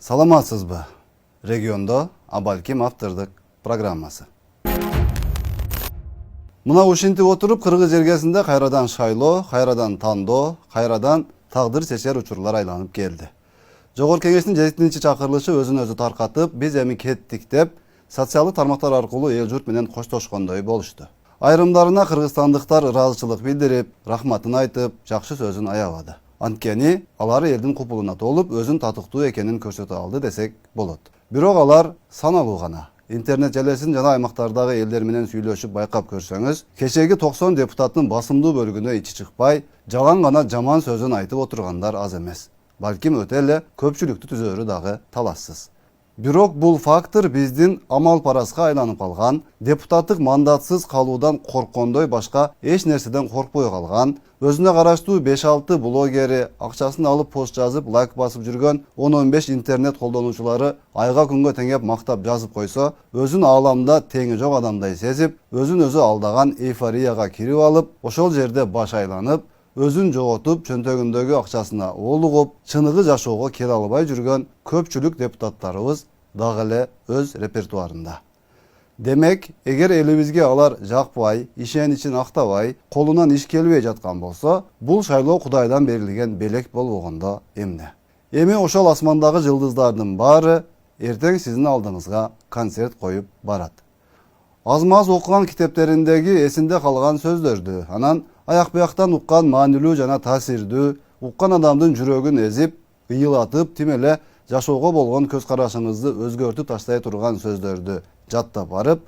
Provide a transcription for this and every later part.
Salamатсызбы? Регионда Абалким автордык программасы. Мына ушинтип отуруп кыргыз жергесинде кайрадан шайлоо, кайрадан тандоо, кайрадан тагдыр чечер учурлар айланып келди. Жогорку кеңештин 7-чи чакырылышы өзүн өзү таркатып, биз эми кеттик деп социалдык тармактар аркылуу эл журт менен коштошкондой болушту. Айрымдарына кыргызстандыктар ыраазычылык билдирип, рахматын айтып, жакшы сөзүн аябады. Анткени алар элдин купулуна толуп, өзүн татыктуу экенин көрсөтө алды десек болот. Бирок алар саналуу гана. Интернет желесин жана аймактардагы элдер менен сүйлөшүп байкап көрсөңүз, кечеги 90 депутаттын басымдуу бөлүгүнө ичи чыкпай, жалаң гана жаман сөзүн айтып отургандар аз эмес. Балким өтө эле көпчүлүктү түзөрү дагы талассыз. Бирок бул фактор биздин амал параска айланып калган, депутаттык мандатсыз калуудан корккондой башка эч нерседен коркпой калган, өзүнө караштуу 5-6 блогери, акчасын алып пост жазып, лайк басып жүргөн 10-15 интернет колдонуучулары айга күнгө теңеп мактап жазып койсо, өзүн ааламда теңи жок адамдай сезип, өзүн өзү алдаган эйфорияга кирип алып, ошол жерде баш айланып, өзүн жоготуп, чөнтөгүндөгү акчасына олугуп, чыныгы жашоого келе албай жүргөн көпчүлүк депутаттарыбыз дагы эле өз репертуарында. Демек, эгер элибизге алар жакпай, ишеничин актабай, колунан иш келбей жаткан болсо, бул шайлоо Кудайдан берилген белек болбогондо эмне? Эми ошол асмандагы жылдыздардын баары эртең сиздин алдыңызга концерт коюп барат. Аз-маз окуган китептериндеги эсинде калган сөздөрдү, анан аяк бияктан уккан маанилүү жана таасирдүү, уккан адамдын жүрөгүн эзип, ыйылатып, тим эле жашоого болгон көз карашыңызды өзгөртүп таштай турган сөздөрдү жаттап барып,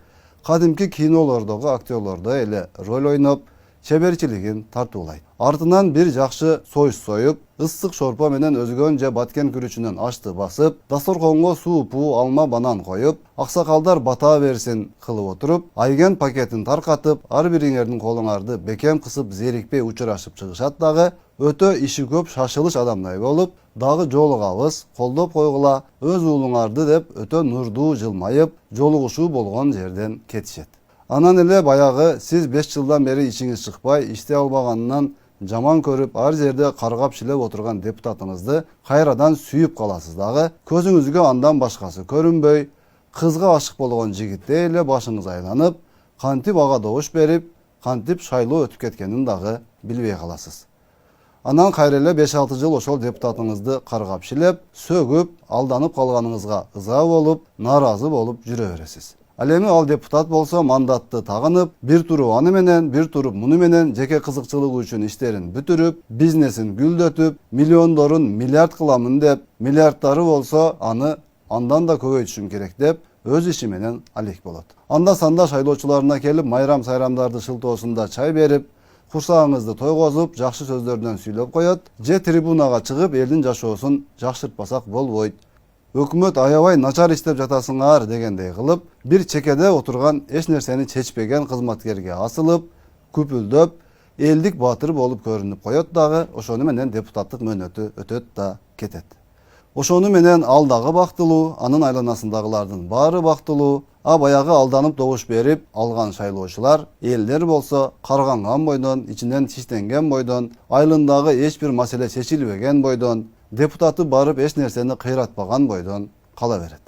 кадимки кинолордогу актерлордой эле роль ойноп, чеберчилигин тартуулайт. Артынан бир жакшы союз союп, ысык шорпо менен өзгөн же баткен күрүчүнөн ашты басып, дасторконго суупу, алма, банан коюп, аксакалдар бата берсин кылып отуруп, айген пакетин таркатып, ар бириңердин колуңарды бекем кысып, зерикпей учурашып чыгышат дагы, өтө иши көп шашылыш адамдай болуп, дагы жолугабыз, колдоп койгула, өз уулуңарды деп өтө нурдуу жылмайып, жолугушуу болгон жерден кетишет. Анан эле баягы сиз 5 жылдан бери ишиңиз чыкпай, иштей албаганынан жаман көрүп, ар жерде каргап шилеп отурган депутатыңызды кайрадан сүйүп каласыз дагы, көзүңүзгө андан башкасы көрүнбөй, кызга ашык болгон жигиттей эле башыңыз айланып, кантип ага добуш берип, кантип шайлоо өтүп кеткенин дагы билбей каласыз. Анан кайра эле 5-6 жыл ошол депутатыңызды каргап шилеп, сөгүп, алданып калганыңызга ыза болуп, нааразы болуп жүрө бересиз. Ал эми ал депутат болсо мандатты тагынып, бир туруп аны менен, бир туруп муну менен жеке кызыкчылыгы үчүн иштерин бүтүрүп, бизнесин гүлдөтүп, миллиондорун миллиард кыламын деп, миллиарддары болсо аны андан да көбөйтүшүм керек деп, өз иши менен алек болот. Анда санда шайлоочуларына келип, майрам-сайрамдарды шылтоосунда чай берип, курсагыңызды тойгозуп, жакшы сөздөрдөн сүйлөп коет, же трибунага чыгып, элдин жашоосун жакшыртпасак болбойт. Өкмөт аябай начар иштеп жатасыңар дегендей кылып, бир чекеде отурган эч нерсени чечпеген кызматкерге асылып, күпүлдөп, элдик баатыр болуп көрүнүп коет дагы, ошону менен депутаттык мөөнөтү өтөт да кетет. Ошону менен ал дагы бактылуу, анын айланасындагылардын баары бактылуу, а баягы алданып добуш берип алган шайлоочулар, элдер болсо карганган бойдон, ичинен тиштенген бойдон, айылындагы эч бир маселе чечилбеген бойдон, депутаты барып эч нерсени кыйратпаган бойдон кала берет.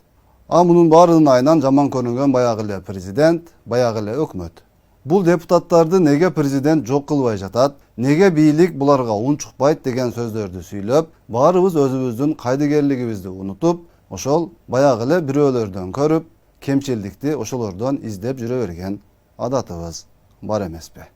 А мунун баарынын айынан жаман көрүнгөн баягы эле президент, баягы эле өкмөт. Бул депутаттарды неге президент жок кылбай жатат, неге бийлик буларга унчукпайт деген сөздөрдү сүйлөп, баарыбыз өзүбүздүн кайдыгерлигибизди унутуп, ошол баягы эле бирөөлөрдөн көрүп, кемчилдикти ошолордон издеп жүрө берген адатыбыз бар эмеспи?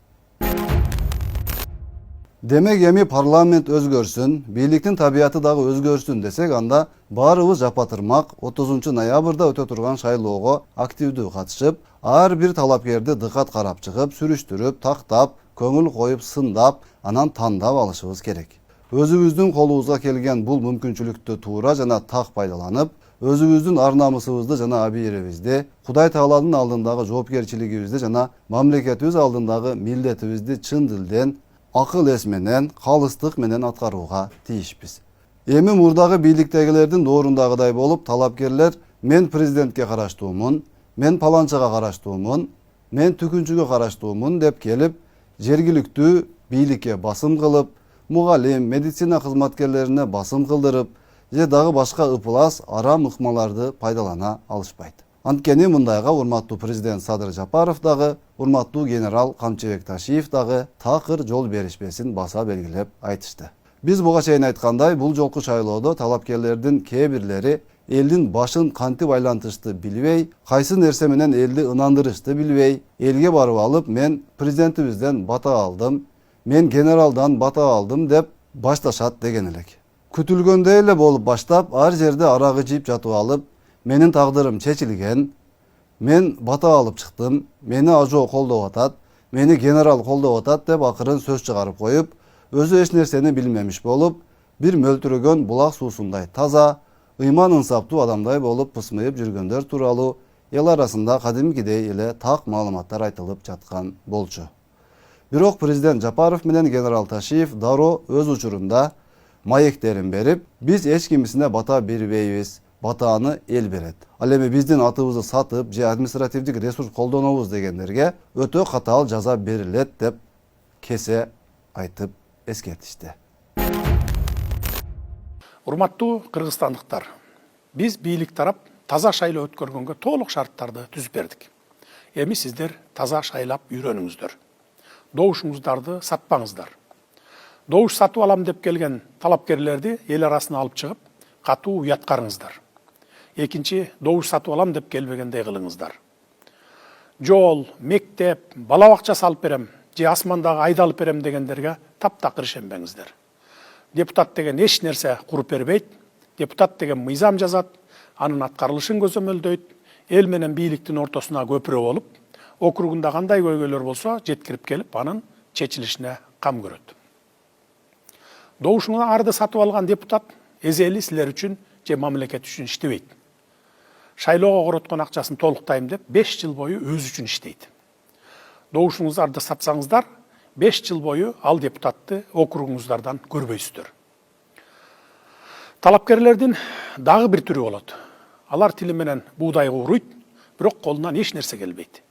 Демек эми парламент өзгөрсүн, бийликтин табияты дагы өзгөрсүн десек, анда баарыбыз жапатырмак 30 ноябрда өтө турган шайлоого активдүү катышып, ар бир талапкерди дыкат карап чыгып, сүрүштүрүп, тактап, көңүл коюп, сындап, анан тандап алышыбыз керек. Өзүбүздүн колубузга келген бул мүмкүнчүлүктү туура жана так пайдаланып, өзүбүздүн ар намысыбызды жана абийирибизди, Кудай Тааланын алдындагы жоопкерчилигибизди жана мамлекетибиз алдындагы милдетибизди чын дилден, акыл эс менен, калыстык менен аткарууга тийишпиз. Эми мурдагы бийликтегилердин доорундагыдай болуп, талапкерлер мен президентке караштуумун, мен паланчага караштуумун, мен түкүнчүгө караштуумун деп келип, жергиликтүү бийликке басым кылып, мугалим, медицина кызматкерлерине басым кылдырып, же дагы башка ыпылас арам ыкмаларды пайдалана алышпайт. Анткени мындайга урматтуу президент Садыр Жапаров дагы, урматтуу генерал Камчыбек Ташиев дагы такыр жол беришпесин баса белгилеп айтышты. Биз буга чейин айткандай, бул жолку шайлоодо талапкерлердин кээ бирлери элдин башын кантип айлантышты билбей, кайсы нерсе менен элди ынандырышты билбей, элге барып алып, мен президентибизден бата алдым, мен генералдан бата алдым деп башташат деген элек. Күтүлгөндөй эле болуп баштап, ар жерде арагы жип жатып алып, менин тагдырым чечилген, мен бата алып чыктым, мени ажоо колдоп атат, мени генерал колдоп атат деп акырын сөз чыгарып коюп, өзү эч нерсени билмемиш болуп, бир мөлтүрөгөн булак суусундай таза, ыйман ынсаптуу адамдай болуп пысмыйып жүргөндөр тууралуу эл арасында кадимкидей эле так маалыматтар айтылып жаткан болчу. Бирок президент Жапаров менен генерал Ташиев дароо өз учурунда маектерин берип, биз эч кимисине бата бербейбиз, батааны эл берет. Ал эми биздин атыбызды сатып, же административдик ресурс колдонобуз дегендерге өтө катаал жаза берилет деп кесе айтып эскертишти. Урматтуу кыргызстандыктар, биз бийлик тарап таза шайлоо өткөргөнгө толук шарттарды түзүп бердик. Эми сиздер таза шайлап үйрөнүңүздөр. Добушуңуздарды сатпаңыздар. Добуш сатып алам деп келген талапкерлерди эл арасына алып чыгып, катуу уяткарыңыздар. Экинчи, добуш сатып алам деп келбегендей кылыңыздар. Жол, мектеп, бала бакча салып берем, же асмандагы айдалып берем дегендерге таптакыр ишенбеңиздер. Депутат деген эч нерсе куруп бербейт, депутат деген мыйзам жазат, анын аткарылышын көзөмөлдөйт, эл менен бийликтин ортосуна көпүрө болуп, округунда кандай көйгөйлөр болсо жеткирип келип, анын чечилишине кам көрөт. Добушуңа арды сатып алган депутат эзели силер үчүн же мамлекет үчүн иштебейт. Шайлоого короткон акчасын толуктайм деп 5 жыл бою өзү үчүн иштейт. Добушуңуздарды сатсаңыздар, 5 жыл бою ал депутатты округуңуздардан көрбөйсүздөр. Талапкерлердин дагы бир түрү болот. Алар тили менен буудай кууруйт, бирок колунан эч нерсе келбейт.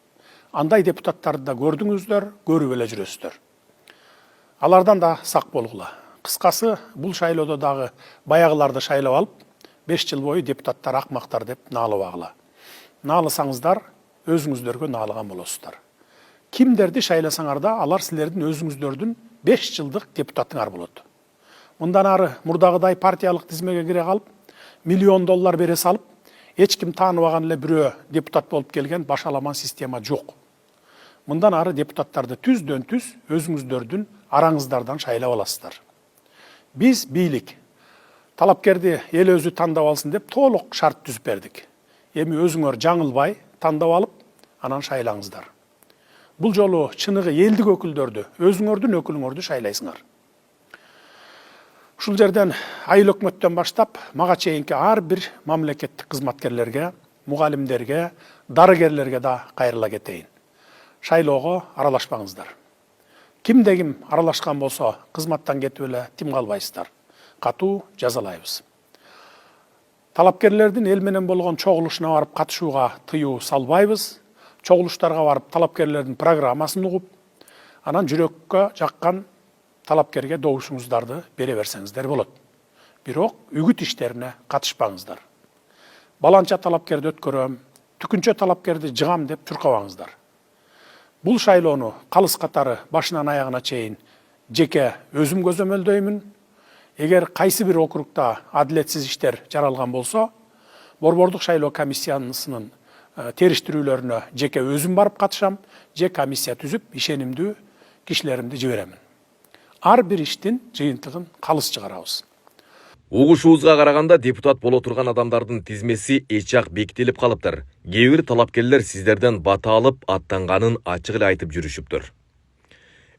Андай депутаттарды да көрдүңүздөр, көрүп эле жүрөсүздөр. Алардан да сак болгула. Кыскасы, бул шайлоодо дагы баягыларды шайлап алып, 5 жыл бою депутаттар акмактар деп наалабагыла. Наалысаңыздар, өзүңүздөргө наалыган болосуздар. Кимдерди шайласаңар да, алар силердин өзүңүздөрдүн 5 жылдык депутатыңар болот. Мындан ары мурдагыдай партиялык тизмеге кире калып, $1 миллион бере салып, эч ким тааныбаган эле бирөө депутат болуп келген башаламан система жок. Мындан ары депутаттарды түздөн түз өзүңүздөрдүн араңыздардан шайлап аласыздар. Биз бийлик талапкерди эл өзү тандап алсын деп толук шарт түзүп бердик. Эми өзүңөр жаңылбай тандап алып, анан шайлаңыздар. Бул жолу чыныгы элдик өкүлдөрдү, өзүңөрдүн өкүлүңөрдү шайлайсыңар. Ушул жерден айыл өкмөттөн баштап, мага чейинки ар бир мамлекеттик кызматкерлерге, мугалимдерге, дарыгерлерге да кайрыла кетейин. Шайлоого аралашпаңыздар. Кимде ким аралашкан болсо, кызматтан кетип эле тим калбайсыздар. Катуу жазалайбыз. Талапкерлердин эл менен болгон чогулушуна барып катышууга тыюу салбайбыз. Чогулуштарга барып талапкерлердин программасын угуп, анан жүрөккө жаккан талапкерге добушуңуздарды бере берсеңиздер болот. Бирок үгүт иштерине катышпаңыздар. Баланча талапкерди өткөрөм, түкүнчө талапкерди жыгам деп чуркабаңыздар. Бул шайлоону калыс катары башынан аягына чейин жеке өзүм көзөмөлдөймүн. Эгер кайсы бир округда адилетсиз иштер жаралган болсо, Борбордук шайлоо комиссиясынын териштирүүлөрүнө жеке өзүм барып катышам, же комиссия түзүп, ишенимдүү кишилеримди жиберемин. Ар бир иштин жыйынтыгын калыс чыгарабыз. Угушуубузга караганда депутат боло турган адамдардын тизмеси эч-ак бекитилип калыптыр. Кээ бир талапкерлер сиздерден бата алып аттанганын ачык эле айтып жүрүшүптүр.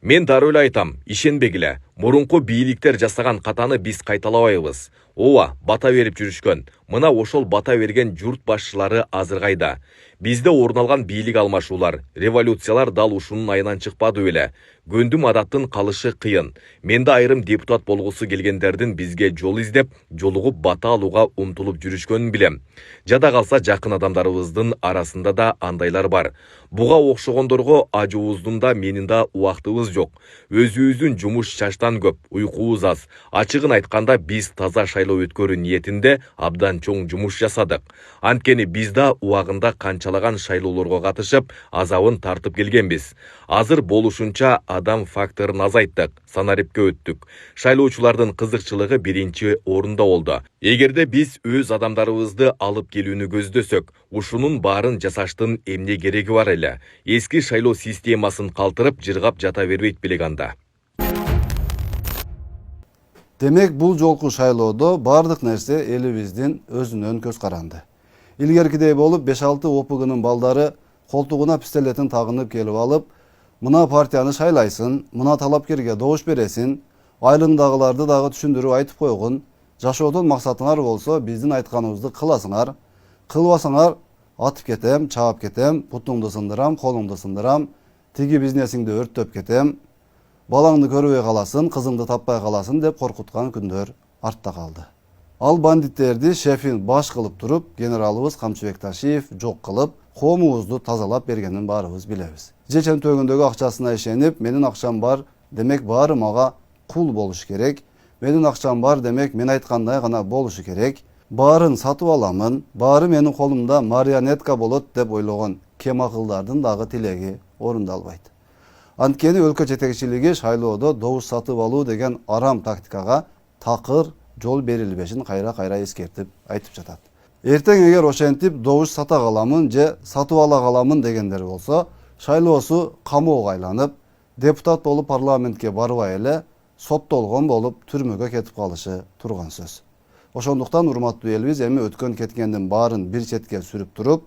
Мен дароо эле айтам, ишенбегиле. Мурунку бийликтер жасаган катаны биз кайталабайбыз. Ооба, бата берип жүрүшкөн. Мына ошол бата берген журт башчылары азыр кайда? Бизде орун алган бийлик алмашуулар, революциялар дал ушунун айынан чыкпады беле. Гөндүм адаттын калышы кыйын. Менде айрым депутат болгусу келгендердин бизге жол издеп, жолугуп бата алууга умтулуп жүрүшкөнүн билем. Жада калса жакын адамдарыбыздын арасында да андайлар бар. Буга окшогондорго ажуубуздун да менин да убактыбыз жок. Өзүбүздүн жумуш чачтан көп, уйкубуз аз. Ачыгын айтканда биз таза шайлоо өткөрүү ниетинде абдан чоң жумуш жасадык. Анткени биз да убагында канчалаган шайлоолорго катышып, азабын тартып келгенбиз. Азыр болушунча адам факторун азайттык, санарепке өттүк. Шайлоочулардын кызыкчылыгы биринчи орунда болду. Эгерде биз өз адамдарыбызды алып келүүнү көздөсөк, ушунун баарын жасаштын эмне кереги бар эле? Эски шайлоо системасын калтырып, жыргап жата бербейт белек анда. Демек бул жолку шайлоодо бардык нерсе элибиздин өзүнөн көз каранды. Илгеркидей болуп 5-6 ОПГнын балдары колтугуна пистолетин тагынып келип алып, мына партияны шайлайсың, мына талапкерге добуш бересин, айылындагыларды дагы түшүндүрүп айтып койгун, жашоодон максатыңар болсо биздин айтканыбызды кыласыңар, кылбасаңар атып кетем, чаап кетем, бутуңду сындырам, колуңду сындырам, тиги бизнесиңди өрттөп кетем, балаңды көрбөй каласың, кызыңды таппай каласың деп коркуткан күндөр артта калды. Ал бандиттерди шефин баш кылып туруп, генералыбыз Камчыбек Ташиев жок кылып, коомубузду тазалап бергенин баарыбыз билебиз. Чечен төгүндөгү акчасына ишенип, менин акчам бар, демек баары мага кул болуш керек. Менин акчам бар, демек мен айткандай гана болушу керек. Баарын сатып аламын, баары менин колумда марионетка болот деп ойлогон кем акылдардын дагы тилеги орундалбайт. Анткени өлкө жетекчилиги шайлоодо добуш сатып алуу деген арам тактикага такыр жол берилбешин кайра эскертип айтып жатат. Эртең эгер ошентип добуш сата каламын же сатып ала каламын дегендер болсо, шайлоосу камоого айланып, депутат болуп парламентке барбай эле соттолгон болуп түрмөгө кетип калышы турган сөз. Ошондуктан урматтуу элибиз эми өткөн кеткендин баарын бир четке сүрүп туруп,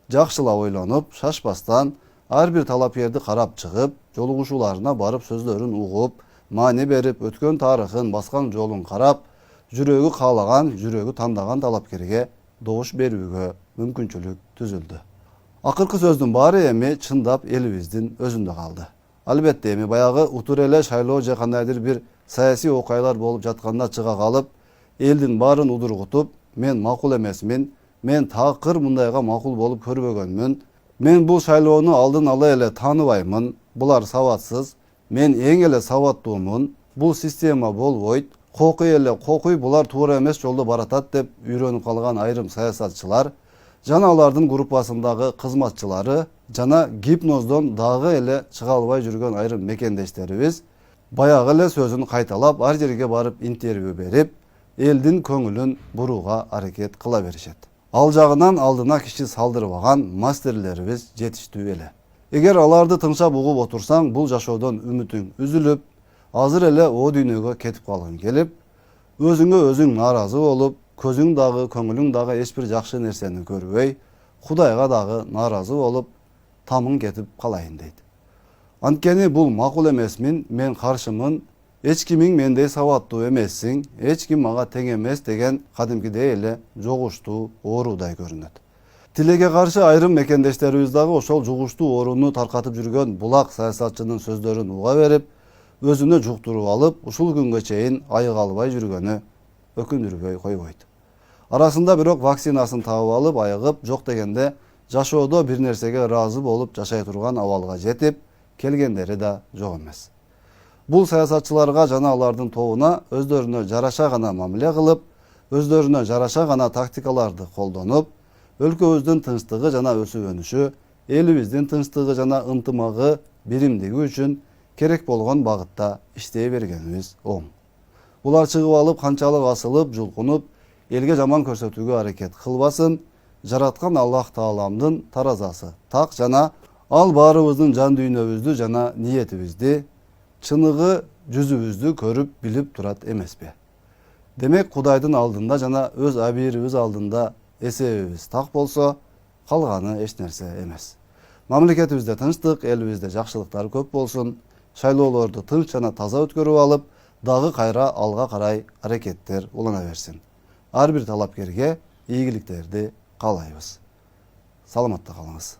жакшылап ойлонуп, шашпастан ар бир талапкерди карап чыгып, жолугушууларына барып сөздөрүн угуп, маани берип, өткөн тарыхын, баскан жолун карап, жүрөгү каалаган, жүрөгү тандаган талапкерге добуш берүүгө мүмкүнчүлүк түзүлдү. Акыркы сөздүн баары эми чындап элибиздин өзүндө калды. Албетте эми баягы утур эле шайлоо же кандайдыр бир саясий окуялар болуп жатканда чыга калып, элдин баарын удургутуп, мен макул эмесмин, мен такыр мындайга макул болуп көрбөгөнмүн, мен бул шайлоону алдын ала эле тааныбаймын, булар сабатсыз, мен эң эле сабаттуумун, бул система болбойт, кокуй эле кокуй, булар туура эмес жолдо баратат деп үйрөнүп калган айрым саясатчылар, жана алардын группасындагы кызматчылары, жана гипноздон дагы эле чыга албай жүргөн айрым мекендештерибиз баягы эле сөзүн кайталап, ар жерге барып интервью берип, элдин көңүлүн бурууга аракет кыла беришет. Ал жагынан алдына киши салдырбаган мастерлерибиз жетиштүү эле. Эгер аларды тыңшап угуп отурсаң, бул жашоодон үмүтүң үзүлүп, азыр эле о дүйнөгө кетип калгың келип, өзүңө өзүң нааразы болуп, көзүң дагы, көңүлүң дагы эч бир жакшы нерсени көрбөй, Кудайга дагы нааразы болуп, тамың кетип калайын дейт. Анткени бул макул эмесмин, мен каршымын, эч кимиң мендей сабаттуу эмессиң, эч ким мага тең эмес деген кадимкидей эле жогуштуу оорудай көрүнөт. Тилеге каршы айрым мекендештерибиз дагы ошол жугуштуу ооруну таркатып жүргөн булак саясатчынын сөздөрүн уга берип, өзүнө жуктуруп алып, ушул күнгө чейин айыга албай жүргөнү өкүндүрбөй койбойт. Арасында бирок вакцинасын табып алып, айыгып, жок дегенде жашоодо бир нерсеге ыраазы болуп жашай турган абалга жетип келгендери да жок эмес. Бул саясатчыларга жана алардын тобуна өздөрүнө жараша гана мамиле кылып, өздөрүнө жараша гана тактикаларды колдонуп, өлкөбүздүн тынчтыгы жана өсүп өнүшү, элибиздин тынчтыгы жана ынтымагы, биримдиги үчүн керек болгон багытта иштей бергенибиз оң. Булар чыгып алып, канчалык асылып, жулкунуп, элге жаман көрсөтүүгө аракет кылбасын, жараткан Аллах Тааламдын таразасы так жана ал баарыбыздын жан дүйнөбүздү жана ниетибизди, чыныгы жүзүбүздү көрүп билип турат эмеспи. Демек Кудайдын алдында жана өз абийирибиз алдында эсебибиз так болсо, калганы эч нерсе эмес. Мамлекетибизде тынчтык, элибизде жакшылыктар көп болсун, шайлоолорду тынч жана таза өткөрүп алып, дагы кайра алга карай аракеттер улана берсин. Ар бир талапкерге ийгиликтерди каалайбыз. Саламатта калыңыз.